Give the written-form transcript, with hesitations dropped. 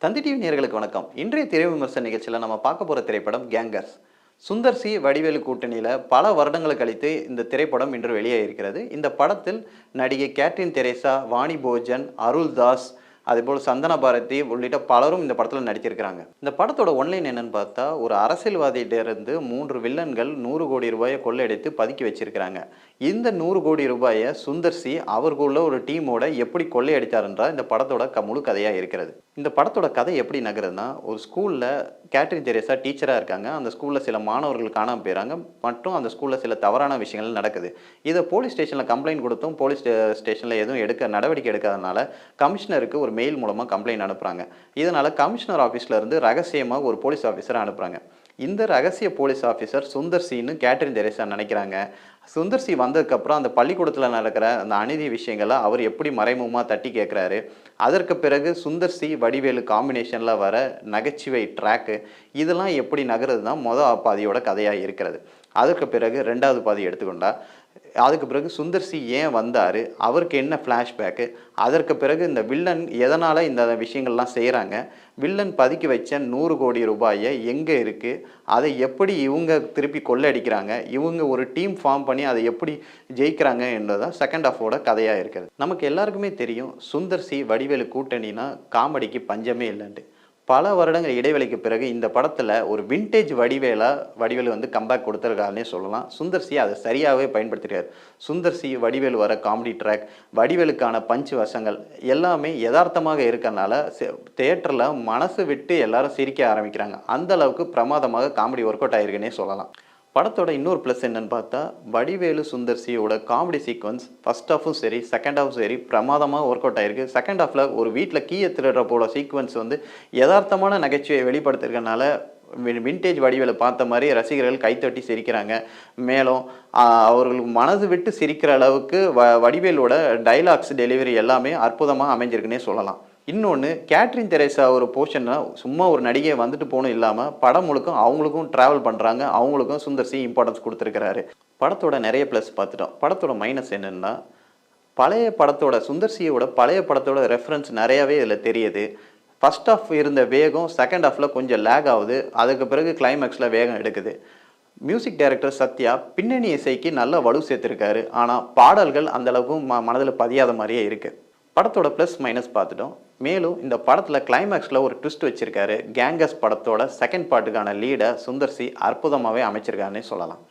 தந்தி TV நேயர்களுக்கு வணக்கம். இன்றைய திரை விமர்சன நிகழ்ச்சியில் நம்ம பார்க்க போகிற திரைப்படம் கேங்கர்ஸ். சுந்தர் சி வடிவேலு கூட்டணியில் பல வருடங்கள் கழித்து இந்த திரைப்படம் இன்று வெளியாகிருக்கிறது. இந்த படத்தில் நடிகை கேட்ரின் தெரேசா, வாணி போஜன், அருள்தாஸ், அதேபோல் சந்தன பாரதி உள்ளிட்ட பலரும் இந்த படத்தில் நடித்திருக்கிறாங்க. இந்த படத்தோட ஒன்லைன் என்னன்னு பார்த்தா, ஒரு அரசியல்வாதியிடமிருந்து 3 வில்லன்கள் 100 கோடி ரூபாயை கொள்ளையடித்து பதுக்கி வச்சிருக்கிறாங்க. இந்த 100 கோடி ரூபாயை சுந்தர் சி அவர்களுள்ள ஒரு டீமோட எப்படி கொள்ளையடித்தாருன்றா இந்த படத்தோட முழு கதையாக இருக்கிறது. இந்த படத்தோட கதை எப்படி நகருதுன்னா, ஒரு ஸ்கூலில் கேட்ரின் தெரேசா டீச்சராக இருக்காங்க. அந்த ஸ்கூலில் சில மாணவர்கள் காணாமல் போயிறாங்க மற்றும் அந்த ஸ்கூலில் சில தவறான விஷயங்கள் நடக்குது. இதை போலீஸ் ஸ்டேஷனில் கம்ப்ளைண்ட் கொடுத்தும் போலீஸ் ஸ்டேஷனில் எதுவும் நடவடிக்கை எடுக்காதனால கமிஷனருக்கு ஒரு மெயில் மூலமாக கம்ப்ளைண்ட் அனுப்புகிறாங்க. இதனால் கமிஷனர் ஆஃபீஸில் இருந்து ரகசியமாக ஒரு போலீஸ் ஆஃபீஸரை அனுப்புகிறாங்க. இந்த ரகசிய போலீஸ் ஆஃபீஸர் சுந்தர் சின்னு கேட்ரின் தெரேசா நினைக்கிறாங்க. சுந்தர் சி வந்ததுக்கப்புறம் அந்த பள்ளிக்கூடத்தில் நடக்கிற அந்த அநீதி விஷயங்களை அவர் எப்படி மறைமுகமாக தட்டி கேட்குறாரு. அதற்கு பிறகு சுந்தர் சி வடிவேலு காம்பினேஷனில் வர நகைச்சுவை ட்ராக்கு இதெல்லாம் எப்படி நகருது தான் மொதல் பாதியோட கதையாக இருக்கிறது. அதற்கு பிறகு 2வது பாதி எடுத்துக்கொண்டா, அதுக்கு பிறகு சுந்தர் சி ஏன் வந்தார், அவருக்கு என்ன ஃப்ளாஷ்பேக்கு, அதற்கு பிறகு இந்த வில்லன் எதனால் இந்த விஷயங்கள்லாம் செய்கிறாங்க, வில்லன் பதுக்கி வச்ச 100 கோடி ரூபாயை எங்கே இருக்குது, அதை எப்படி இவங்க திருப்பி கொள்ளையடிக்கிறாங்க, இவங்க ஒரு டீம் ஃபார்ம் பண்ணி அதை எப்படி ஜெயிக்கிறாங்க என்றதான் செகண்ட் ஹாஃபோட கதையாக இருக்குது. நமக்கு எல்லாருக்குமே தெரியும், சுந்தர் சி வடிவேலு கூட்டணினா காமெடிக்கு பஞ்சமே இல்லைன்ட்டு. பல வருடங்கள் இடைவெளிக்கு பிறகு இந்த படத்தில் ஒரு விண்டேஜ் வடிவேலு வந்து கம்பேக் கொடுத்துருக்காருன்னே சொல்லலாம். சுந்தர் சி அதை சரியாகவே பயன்படுத்திருக்காரு. சுந்தர் சி வடிவேலு வர காமெடி ட்ராக், வடிவேலுக்கான பஞ்சு வசங்கள் எல்லாமே யதார்த்தமாக இருக்கறனால தியேட்டரில் மனசு விட்டு எல்லாரும் சிரிக்க ஆரம்பிக்கிறாங்க. அந்த அளவுக்கு பிரமாதமாக காமெடி ஒர்க் அவுட் ஆகிருக்குன்னே சொல்லலாம். படத்தோட இன்னொரு ப்ளஸ் என்னன்னு பார்த்தா, வடிவேலு சுந்தர் சியோட காமெடி சீக்வன்ஸ் ஃபர்ஸ்ட் ஹாஃபும் சரி செகண்ட் ஹாஃபும் சரி பிரமாதமாக ஒர்க் அவுட் ஆகிருக்கு. செகண்ட் ஹாஃபில் ஒரு வீட்டில் கீயை திருடுற போல சீக்வன்ஸ் வந்து யதார்த்தமான நகைச்சுவையை வெளிப்படுத்திருக்கனால விண்டேஜ் வடிவேலை பார்த்த மாதிரி ரசிகர்கள் கைத்தட்டி சிரிக்கிறாங்க. மேலும் அவர்களுக்கு மனது விட்டு சிரிக்கிற அளவுக்கு வடிவேலோட டைலாக்ஸ் டெலிவரி எல்லாமே அற்புதமாக அமைஞ்சிருக்குன்னே சொல்லலாம். இன்னொன்று, கேட்ரின் தெரேசா ஒரு போர்ஷன்னா சும்மா ஒரு நடிகை வந்துட்டு போகணும் இல்லாமல் படம் முழுக்கும் அவங்களுக்கும் ட்ராவல் பண்ணுறாங்க, அவங்களுக்கும் சுந்தர் சி இம்பார்ட்டன்ஸ் கொடுத்துருக்கிறாரு. படத்தோட நிறைய ப்ளஸ் பார்த்துட்டோம். படத்தோட மைனஸ் என்னென்னா, பழைய படத்தோட சுந்தர் சியோட பழைய படத்தோட ரெஃபரன்ஸ் நிறையாவே இதில் தெரியுது. ஃபர்ஸ்ட் ஹாஃப் இருந்த வேகம் செகண்ட் ஹாஃபில் கொஞ்சம் லேக் ஆகுது. அதுக்கு பிறகு கிளைமேக்ஸில் வேகம் எடுக்குது. மியூசிக் டைரக்டர் சத்யா பின்னணி இசைக்கு நல்ல வலு சேர்த்துருக்காரு. ஆனால் பாடல்கள் அந்தளவுக்கு மனதில் பதியாத மாதிரியே இருக்குது. படத்தோட ப்ளஸ் மைனஸ் பார்த்துட்டோம். மேலும் இந்த படத்தில் கிளைமேக்ஸில் ஒரு ட்விஸ்ட் வச்சுருக்காரு. கேங்கர்ஸ் படத்தோட செகண்ட் பார்ட்டுக்கான லீடை சுந்தர் சி அற்புதமாகவே அமைச்சிருக்காருன்னே சொல்லலாம்.